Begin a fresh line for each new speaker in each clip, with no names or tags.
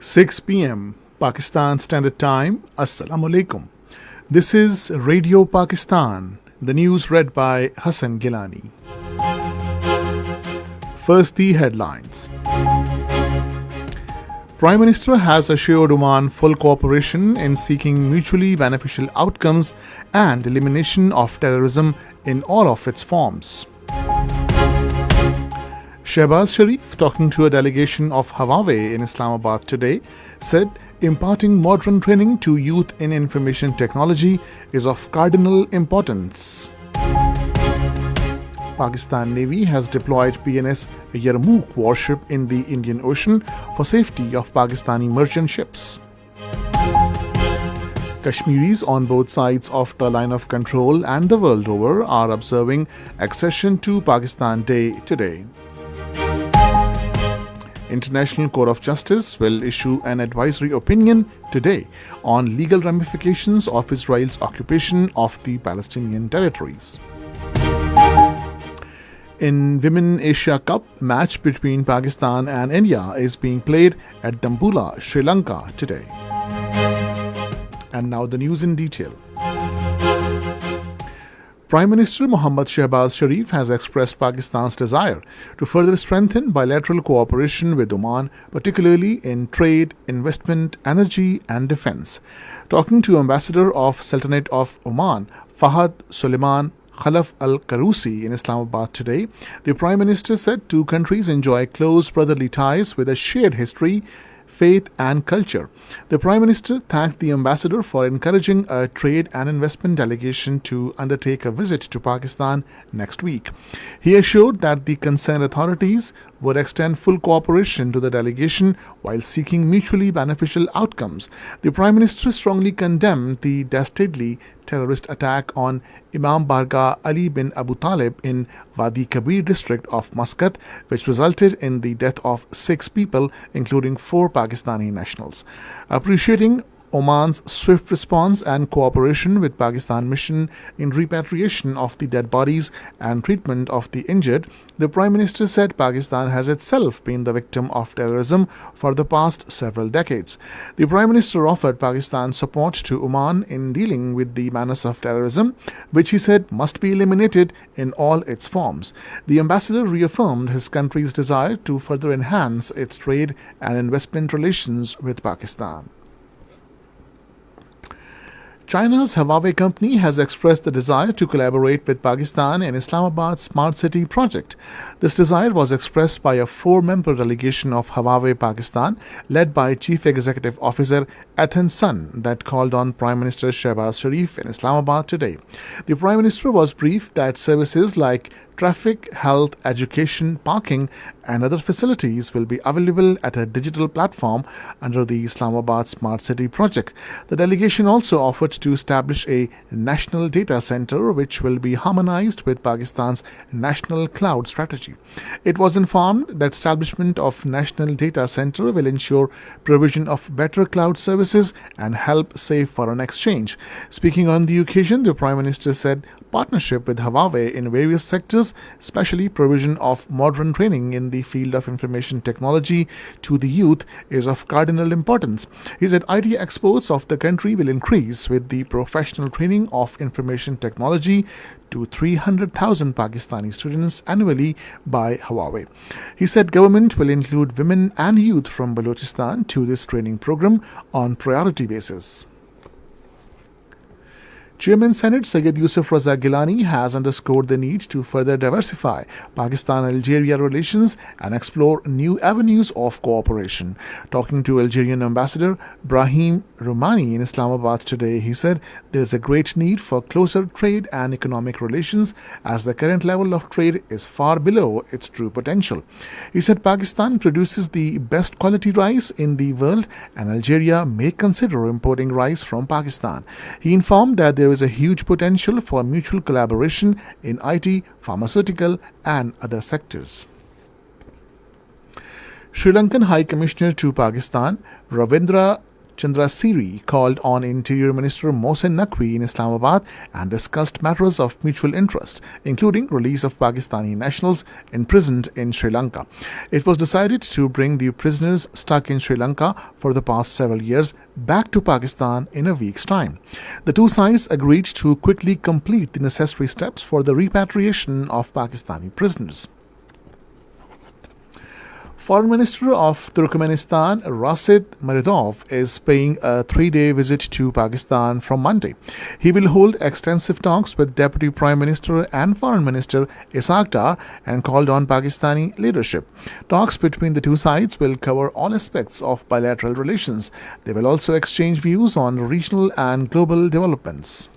6 p.m. Pakistan Standard Time. Assalamu alaikum. This is Radio Pakistan. The news read by Hassan Gilani. First, the headlines. Prime Minister has assured Oman full cooperation in seeking mutually beneficial outcomes and elimination of terrorism in all of its forms. Shehbaz Sharif, talking to a delegation of Huawei in Islamabad today, said imparting modern training to youth in information technology is of cardinal importance. Pakistan Navy has deployed PNS Yarmouk warship in the Indian Ocean for safety of Pakistani merchant ships. Kashmiris on both sides of the line of control and the world over are observing accession to Pakistan Day today. International Court of Justice will issue an advisory opinion today on legal ramifications of Israel's occupation of the Palestinian territories. In Women Asia Cup, match between Pakistan and India is being played at Dambulla, Sri Lanka today. And now the news in detail. Prime Minister Mohammad Shehbaz Sharif has expressed Pakistan's desire to further strengthen bilateral cooperation with Oman, particularly in trade, investment, energy and defense. Talking to Ambassador of Sultanate of Oman, Fahad Suleiman Khalaf Al-Karusi in Islamabad today, the Prime Minister said two countries enjoy close brotherly ties with a shared history, faith and culture. The Prime Minister thanked the ambassador for encouraging a trade and investment delegation to undertake a visit to Pakistan next week. He assured that the concerned authorities would extend full cooperation to the delegation while seeking mutually beneficial outcomes. The Prime Minister strongly condemned the dastardly terrorist attack on Imam Barga Ali bin Abu Talib in Wadi Kabir district of Muscat, which resulted in the death of 6 people, including 4 Pakistani nationals. Appreciating Oman's swift response and cooperation with Pakistan mission in repatriation of the dead bodies and treatment of the injured, the Prime Minister said Pakistan has itself been the victim of terrorism for the past several decades. The Prime Minister offered Pakistan support to Oman in dealing with the menace of terrorism, which he said must be eliminated in all its forms. The ambassador reaffirmed his country's desire to further enhance its trade and investment relations with Pakistan. China's Huawei company has expressed the desire to collaborate with Pakistan in Islamabad's Smart City project. This desire was expressed by a 4-member delegation of Huawei Pakistan, led by Chief Executive Officer Ethan Sun, that called on Prime Minister Shehbaz Sharif in Islamabad today. The Prime Minister was briefed that services like traffic, health, education, parking, and other facilities will be available at a digital platform under the Islamabad Smart City project. The delegation also offered to establish a national data center which will be harmonized with Pakistan's national cloud strategy. It was informed that establishment of national data center will ensure provision of better cloud services and help safe foreign exchange. Speaking on the occasion, the Prime Minister said partnership with Huawei in various sectors, especially provision of modern training in the field of information technology to the youth, is of cardinal importance. He said IT exports of the country will increase with the professional training of information technology to 300,000 Pakistani students annually by Huawei. He said government will include women and youth from Balochistan to this training program on priority basis. Chairman Senate Syed Yusuf Raza Gilani has underscored the need to further diversify Pakistan-Algeria relations and explore new avenues of cooperation. Talking to Algerian Ambassador Brahim Romani in Islamabad today, he said there is a great need for closer trade and economic relations as the current level of trade is far below its true potential. He said Pakistan produces the best quality rice in the world and Algeria may consider importing rice from Pakistan. He informed that there is a huge potential for mutual collaboration in IT, pharmaceutical, and other sectors. Sri Lankan High Commissioner to Pakistan, Ravindra Chandrasiri called on Interior Minister Mohsen Naqvi in Islamabad and discussed matters of mutual interest, including release of Pakistani nationals imprisoned in Sri Lanka. It was decided to bring the prisoners stuck in Sri Lanka for the past several years back to Pakistan in a week's time. The two sides agreed to quickly complete the necessary steps for the repatriation of Pakistani prisoners. Foreign Minister of Turkmenistan Rasid Meredov is paying a 3-day visit to Pakistan from Monday. He will hold extensive talks with Deputy Prime Minister and Foreign Minister Ishaq Dar and called on Pakistani leadership. Talks between the two sides will cover all aspects of bilateral relations. They will also exchange views on regional and global developments.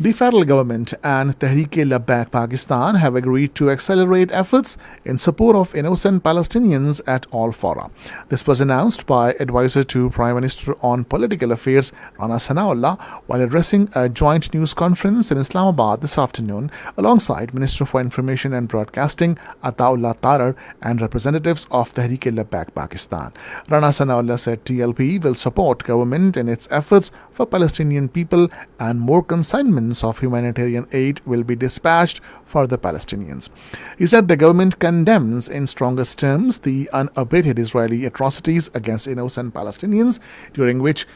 The federal government and Tehreek-e-Labbaik Pakistan have agreed to accelerate efforts in support of innocent Palestinians at all fora. This was announced by advisor to Prime Minister on Political Affairs Rana Sanaullah while addressing a joint news conference in Islamabad this afternoon alongside Minister for Information and Broadcasting Ataullah Tarar and representatives of Tehreek-e-Labbaik Pakistan. Rana Sanaullah said TLP will support government in its efforts for Palestinian people and more consignments of humanitarian aid will be dispatched for the Palestinians. He said the government condemns in strongest terms the unabated Israeli atrocities against innocent Palestinians, during which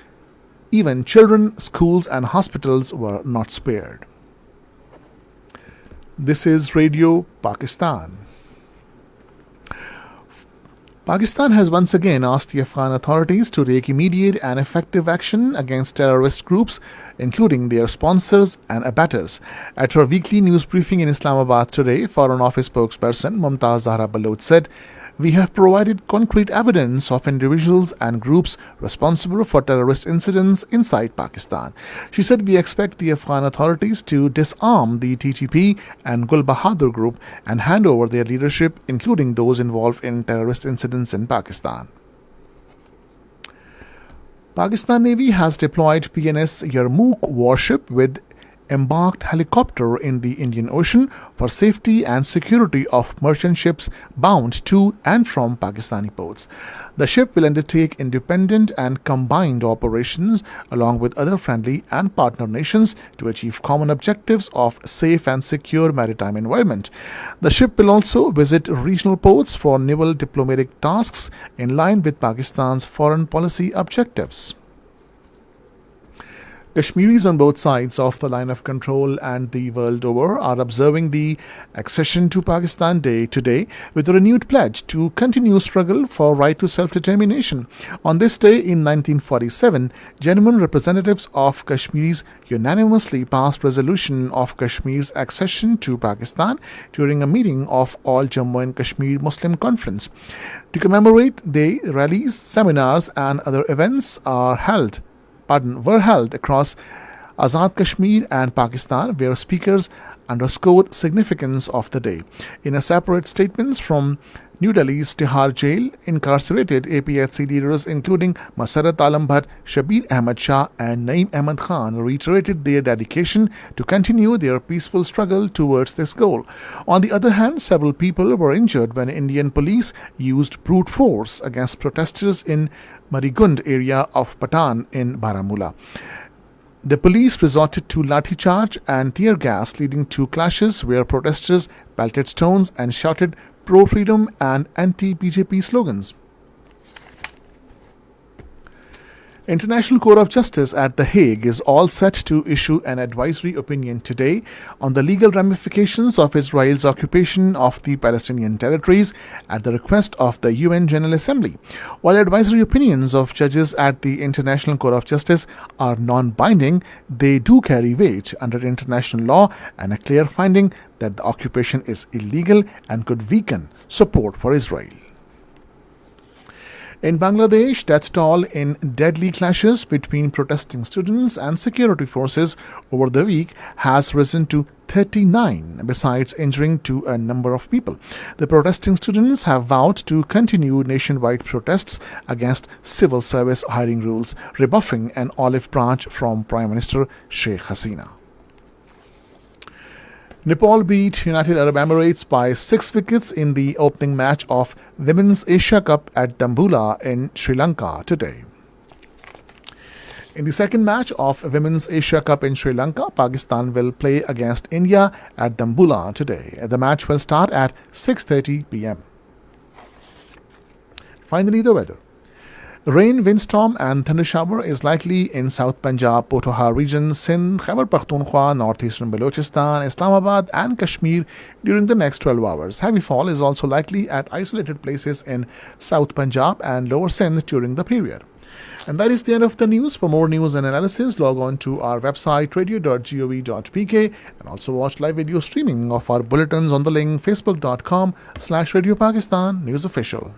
even children, schools and hospitals were not spared. This is Radio Pakistan. Pakistan has once again asked the Afghan authorities to take immediate and effective action against terrorist groups, including their sponsors and abettors. At her weekly news briefing in Islamabad today, Foreign Office spokesperson Mumtaz Zahra Baloch said, "We have provided concrete evidence of individuals and groups responsible for terrorist incidents inside Pakistan." She said, "We expect the Afghan authorities to disarm the TTP and Gul Bahadur group and hand over their leadership, including those involved in terrorist incidents in Pakistan." Pakistan Navy has deployed PNS Yarmouk warship with embarked helicopter in the Indian Ocean for safety and security of merchant ships bound to and from Pakistani ports. The ship will undertake independent and combined operations along with other friendly and partner nations to achieve common objectives of safe and secure maritime environment. The ship will also visit regional ports for naval diplomatic tasks in line with Pakistan's foreign policy objectives. Kashmiris on both sides of the line of control and the world over are observing the accession to Pakistan Day today with a renewed pledge to continue struggle for right to self-determination. On this day in 1947, genuine representatives of Kashmiris unanimously passed resolution of Kashmir's accession to Pakistan during a meeting of All Jammu and Kashmir Muslim Conference. To commemorate, day rallies, seminars and other events were held across Azad Kashmir and Pakistan, where speakers underscored significance of the day. In a separate statement from New Delhi's Tihar jail, incarcerated APHC leaders including Masarat Alam Bhatt, Shabir Ahmad Shah and Naeem Ahmad Khan reiterated their dedication to continue their peaceful struggle towards this goal. On the other hand, several people were injured when Indian police used brute force against protesters in Marigund area of Patan in Baramulla. The police resorted to lathi charge and tear gas, leading to clashes where protesters pelted stones and shouted pro-freedom and anti-BJP slogans. International Court of Justice at The Hague is all set to issue an advisory opinion today on the legal ramifications of Israel's occupation of the Palestinian territories at the request of the UN General Assembly. While advisory opinions of judges at the International Court of Justice are non-binding, they do carry weight under international law and a clear finding that the occupation is illegal and could weaken support for Israel. In Bangladesh, death toll in deadly clashes between protesting students and security forces over the week has risen to 39, besides injuring to a number of people. The protesting students have vowed to continue nationwide protests against civil service hiring rules, rebuffing an olive branch from Prime Minister Sheikh Hasina. Nepal beat United Arab Emirates by 6 wickets in the opening match of Women's Asia Cup at Dambulla in Sri Lanka today. In the second match of Women's Asia Cup in Sri Lanka, Pakistan will play against India at Dambulla today. The match will start at 6:30 p.m. Finally, the weather. Rain, windstorm and thundershower is likely in South Punjab, Potohar region, Sindh, Khyber Pakhtunkhwa, northeastern Balochistan, Islamabad and Kashmir during the next 12 hours. Heavy fall is also likely at isolated places in South Punjab and lower Sindh during the period. And that is the end of the news. For more news and analysis, log on to our website radio.gov.pk and also watch live video streaming of our bulletins on the link facebook.com/Radio Pakistan News Official.